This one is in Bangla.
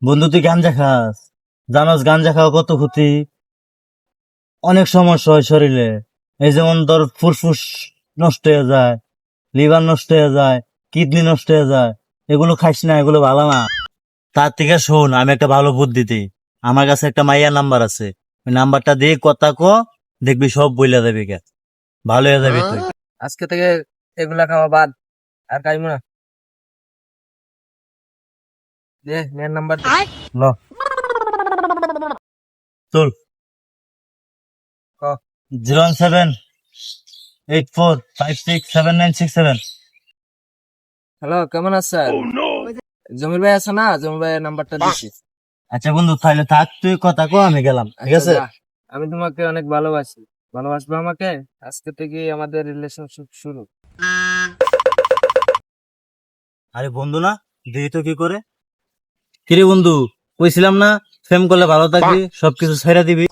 বন্ধু তুই গাঞ্জা খাস? জানোস গাঞ্জা খাওয়া কত ক্ষতি? অনেক সমস্যা হয় শরীরে। এই যেমন তোর ফুসফুস নষ্ট হয়ে যায়, লিভার নষ্ট হয়ে যায়, কিডনি নষ্ট হয়ে যায়। এগুলো খাইস না, এগুলো ভালো না। তার থেকে শোন, আমি একটা ভালো বুদ্ধি দিই। আমার কাছে একটা মাইয়ার নাম্বার আছে, ওই নাম্বারটা দিয়ে কথা দেখবি সব বইলা দেবে কে, ভালো হয়ে যাবি তুই। আজকে থেকে এগুলা খাওয়া বাদ, আর খাইবো না। দে মেয়ের নাম্বার দে। ল চল। ক। 01784567967। হ্যালো, কেমন আছেন? জমির ভাই আছে না? জমির ভাইয়ের নাম্বারটা দিছি। আচ্ছা বন্ধু, তাহলে থাক, তুই কথা আমি গেলাম, ঠিক আচ্ছা, আছে? যা। আমি তোমাকে অনেক ভালোবাসি। ভালোবাসবে আমাকে? আজকে থেকে আমাদের রিলেশনশিপ শুরু। আরে বন্ধু না, দেখি তো কি করে। কিরে বন্ধু, কইছিলাম না ফেম করলে ভালো থাকবি, সবকিছু ছেড়ে দিবি।